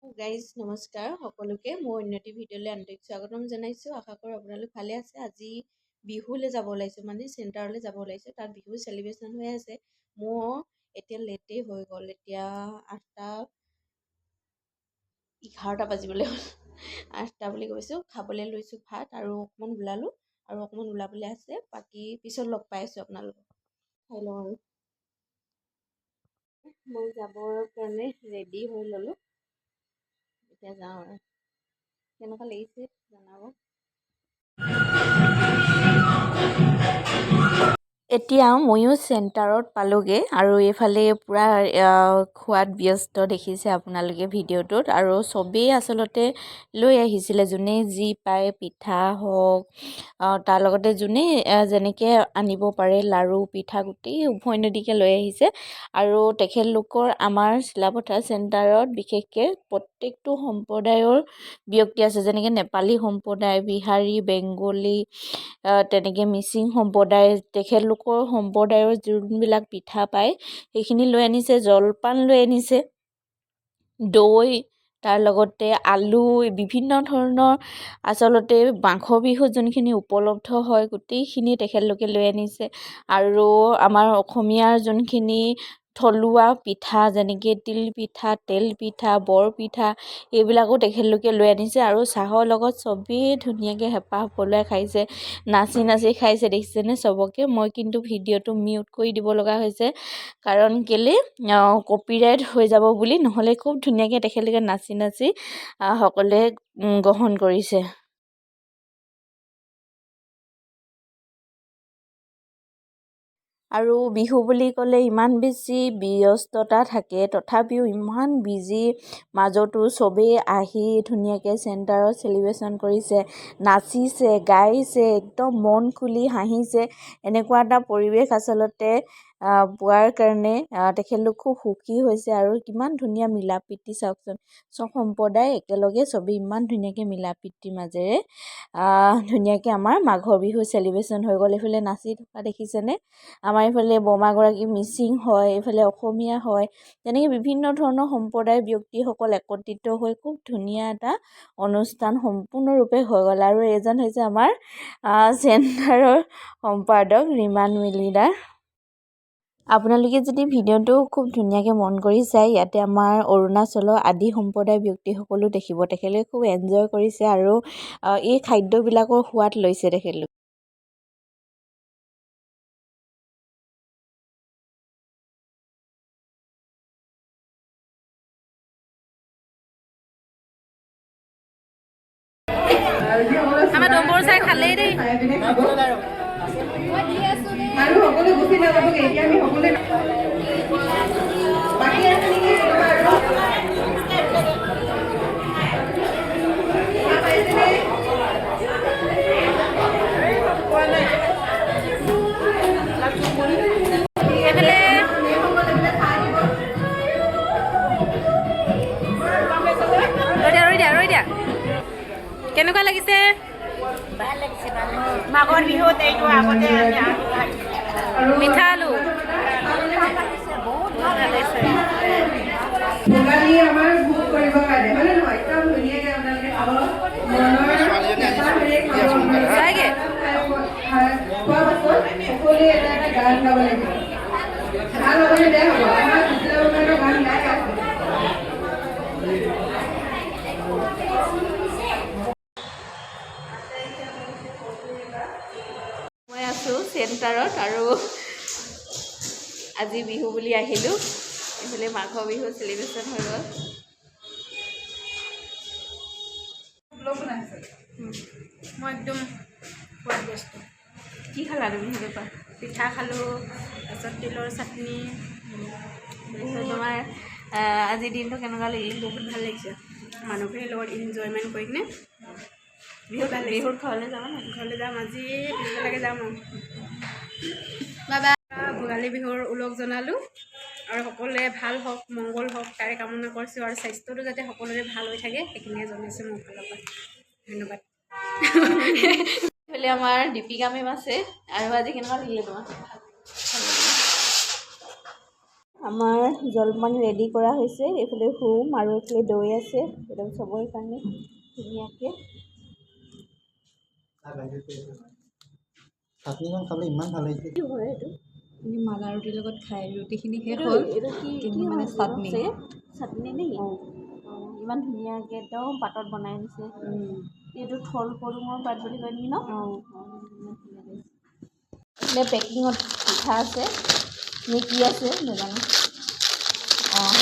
Guys নমস্কাৰ সকলোকে মোৰ উন্নতি ভিডিঅ'লৈ আন্তৰিক স্বাগতম জনাইছোঁ। আশা কৰোঁ আপোনালোক ভালে আছে। আজি বিহুলৈ যাব ওলাইছোঁ, মানে চেণ্টাৰলৈ যাব ওলাইছোঁ। তাত বিহু চেলিব্ৰেশ্যন হৈ আছে। মোৰ এতিয়া লেটেই হৈ গ'ল, এতিয়া 8:11 বাজিবলৈ হ'ল। 8টা বুলি কৈছোঁ। খাবলৈ লৈছোঁ ভাত আৰু অকণমান ওলালোঁ আৰু অকণমান ওলাবলৈ আছে। বাকী পিছত লগ পাই আছোঁ আপোনালোকক। খাই লওঁ আৰু মই যাবৰ কাৰণে ৰেডি হৈ ল'লোঁ। এতিয়া যাওঁ আৰু কেনেকুৱা লাগিছে জনাব। এতিয়া ময়ো চেণ্টাৰত পালোগৈ আৰু এইফালে পূৰা খোৱাত ব্যস্ত দেখিছে আপোনালোকে ভিডিঅ'টোত। আৰু চবেই আচলতে লৈ আহিছিলে, যোনে যি পায়, পিঠা হওক, তাৰ লগতে যোনে যেনেকৈ আনিব পাৰে, লাড়ু পিঠা গোটেই উভৈনদীকৈ লৈ আহিছে। আৰু তেখেতলোকৰ আমাৰ চিলাপথাৰ চেণ্টাৰত বিশেষকৈ প্ৰত্যেকটো সম্প্ৰদায়ৰ ব্যক্তি আছে, যেনেকৈ নেপালী সম্প্ৰদায়, বিহাৰী, বেংগলী, তেনেকৈ মিচিং সম্প্ৰদায়, তেখেতলোকৰ সম্প্ৰদায়ৰ যোনবিলাক পিঠা পায় সেইখিনি লৈ আনিছে। জলপান লৈ আনিছে, দৈ, তাৰ লগতে আলু, বিভিন্ন ধৰণৰ আচলতে মাঘৰ বিহুত যোনখিনি উপলব্ধ হয় গোটেইখিনি তেখেতলোকে লৈ আনিছে। আৰু আমাৰ অসমীয়াৰ যোনখিনি থলুৱা পিঠা, যেনেকৈ তিল পিঠা, তেল পিঠা, বৰ পিঠা, এইবিলাকো তেখেতলোকে লৈ আনিছে। আৰু চাহৰ লগত চবেই ধুনীয়াকৈ হেঁপাহ পলুৱাই খাইছে, নাচি নাচি খাইছে। দেখিছেনে চবকে? মই কিন্তু ভিডিঅ'টো মিউট কৰি দিব লগা হৈছে, কাৰণ কেলে কপিৰাইট হৈ যাব বুলি, নহ'লে খুব ধুনীয়াকৈ তেখেতলোকে নাচি নাচি সকলোৱে গ্ৰহণ কৰিছে। আৰু বিহু বুলি ক'লে ইমান বেছি ব্যস্ততা থাকে, তথাপিও ইমান বিজি মাজতো চবেই আহি ধুনীয়াকৈ চেণ্টাৰত চেলিব্ৰেশ্যন কৰিছে, নাচিছে, গাইছে, একদম মন খুলি হাঁহিছে। এনেকুৱা এটা পৰিৱেশ আচলতে পোৱাৰ কাৰণে তেখেতলোক খুব সুখী হৈছে। আৰু কিমান ধুনীয়া মিলা প্ৰীতি চাওকচোন, চব সম্প্ৰদায় একেলগে চবেই ইমান ধুনীয়াকৈ মিলা প্ৰীতিৰ মাজেৰে ধুনীয়াকৈ আমাৰ মাঘৰ বিহু চেলিব্ৰেশ্যন হৈ গ'ল। এইফালে নাচি থকা দেখিছেনে? আমাৰ এইফালে বৰমাগৰাকী মিচিং হয়, এইফালে অসমীয়া হয়, তেনেকৈ বিভিন্ন ধৰণৰ সম্প্ৰদায়ৰ ব্যক্তিসকল একত্ৰিত হৈ খুব ধুনীয়া এটা অনুষ্ঠান সম্পূৰ্ণৰূপে হৈ গ'ল। আৰু এজন হৈছে আমাৰ চেণ্টাৰৰ সম্পাদক ৰিমান মিলিদাৰ। আপোনালোকে যদি ভিডিঅ'টো খুব ধুনীয়াকৈ মন কৰি চাই, ইয়াতে আমাৰ অৰুণাচলৰ আদি সম্প্ৰদায়ৰ ব্যক্তিসকলো দেখিব। তেখেতলোকে খুব এনজয় কৰিছে আৰু এই খাদ্যবিলাকৰ সোৱাদ লৈছে তেখেতলোকে। আমাৰ নম্বৰ চাই খালেই দেই। আৰু সকলো গুচি নাযাবগে, এতিয়া আমি সকলোৱে বাকী আছে নেকি ৰৈ দিয়া। কেনেকুৱা লাগিছে? ভাল লাগিছে, ভাল লাগিছে। মাঘৰ বিহুত এইটো আগতে মিঠা আলু বহুত ভাল লাগিছে। ভোগালী আমাৰ ভোগ কৰিবৰ কাৰণে, হয় নে নহয়? একদম ধুনীয়াকৈ আপোনালোকে খাব, চাইগে খোৱাৰ পাছত সকলোৱে এটা এটা গান গাব লাগিব। ভাল হ'বনে বেয়া হ'ব? আমাৰ বিদ্যালয়ৰ গান গাই আছে। মই আছোঁ চেণ্টাৰত আৰু আজি বিহু বুলি আহিলোঁ। এইফালে মাঘৰ বিহু চেলিব্ৰেশ্যন হৈ গ'ল। মই একদম খোৱাত ব্যস্ত। কি খালা তুমি সেইটো কোৱা? পিঠা খালোঁ, তাৰপিছত তিলৰ চাটনি। তাৰপিছত তোমাৰ আজিৰ দিনটো কেনেকুৱা লাগিল? বহুত ভাল লাগিছে, মানুহখিনিৰ লগত ইনজয়মেণ্ট কৰি কিনে বিহুত ঘৰলৈ যাবা নাই? ঘৰলৈ যাম, আজি পিছবেলাকৈ যাম আৰু বাবা। ভোগালী বিহুৰ ওলগ জনালোঁ আৰু সকলোৱে ভাল হওক, মংগল হওক তাৰে কামনা কৰিছোঁ। আৰু স্বাস্থ্যটো যাতে সকলোৰে ভাল হৈ থাকে সেইখিনিয়ে জনাইছোঁ মোৰ ফালৰ পৰা। ধন্যবাদ। এইফালে আমাৰ দীপিকা মেম আছে। আৰু আজি কেনেকুৱা লাগিলে তোমাৰ? আমাৰ জলপান ৰেডি কৰা হৈছে। এইফালে হুম আৰু এইফালে দৈ আছে, একদম চবৰে কাৰণে ধুনীয়াকৈ। চাটনিখন খালে ইমান ভাল লাগিছে। কি হয় এইটো? মালা ৰুটিৰ লগত খাই ৰুটিখিনি শেষ এইটো হ'ল এইটো কি কিন্তু কি মানে হয় চাটনি চাগে? চাটনি নেকি? ইমান ধুনীয়াকৈ একদম পাতত বনাই আনিছে। এইটো থল পদুমৰ পাত বুলি কয় নেকি ন? এইফালে পেকিঙত পিঠা আছে নে কি আছে নাজানো। অঁ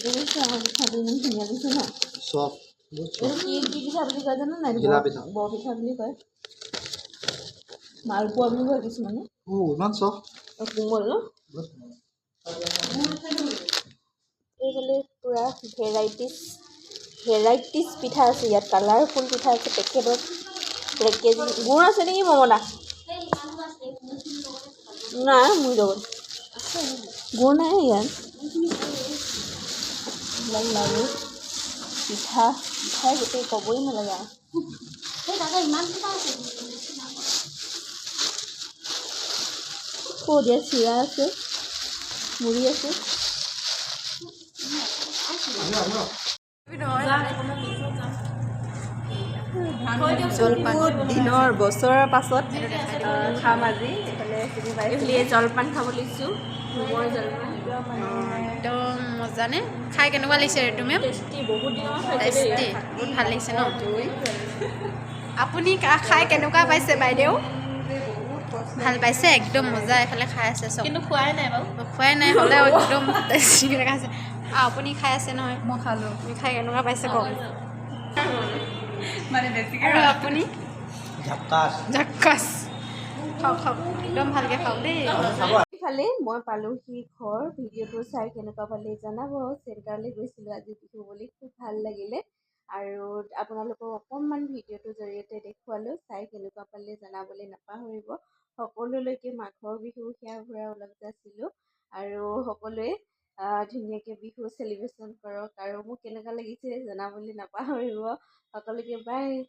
দেখিছে আমাৰ পিঠাটো ইমান ধুনীয়া দিছে ন? চফ এইটো কি কি পিঠা বুলি কয় জানো? নাই ঘিলা পিঠা। বৰপিঠা বুলি কয়, মালপোৱা বুলি কয় কিছুমানে। ইমান চফ কোমল ন? এইফালে পূৰা ভেৰাইটিছ পিঠা আছে ইয়াত। কালাৰফুল পিঠা আছে পেকেটত। কেজি গুড় আছে নেকি মমতা? নাই মোৰ লগত গুড় নাই ইয়াত। লাড়ু পিঠাই গোটেই ক'বই নালাগে আৰু। ক'ত ইয়াত চিৰা আছে, মুড়ি আছে। জলপান দিনৰ বছৰৰ পাছত খাম আজি। এইফালে জলপান খাব লৈছোঁ, ৰুমৰ জলপান। একদম মজা নে? খাই কেনেকুৱা লাগিছে তুমি? টেষ্টি, বহুত দিনৰ টেষ্টি, বহুত ভাল লাগিছে ন? আপুনি খাই কেনেকুৱা পাইছে বাইদেউ? ভাল পাইছে? একদম মজা এইফালে খাই আছে চব। কিন্তু খোৱাই নাই বাৰু। খোৱাই নাই হ'লেও একদম টেষ্টিকৈ খাইছে। আপুনি খাই আছে নহয়? মই খালোঁ। আপুনি খাই কেনেকুৱা পাইছে কওক? মানে বেছিকৈ। আৰু আপুনি? ঝাক্কাছ। ঝাক্কাছ। খাওক খাওক, একদম ভালকৈ খাওক দেই। ইফালে মই পালোহি ঘৰ। ভিডিঅ'টো চাই কেনেকুৱা পালে জনাব। চেণ্টাৰলৈ গৈছিলোঁ আজি বিহু বুলি, খুব ভাল লাগিলে। আৰু আপোনালোকক অকণমান ভিডিঅ'টোৰ জৰিয়তে দেখুৱালোঁ, চাই কেনেকুৱা পালে জনাবলৈ নাপাহৰিব। সকলোলৈকে মাঘৰ বিহু সেয়া ঘূৰা ওলগ যাছিলোঁ। আৰু সকলোৱে ধুনীয়াকৈ বিহু চেলিব্ৰেশ্যন কৰক। আৰু মোক কেনেকুৱা লাগিছে জনাবলৈ নাপাহৰিব। সকলোকে বাই।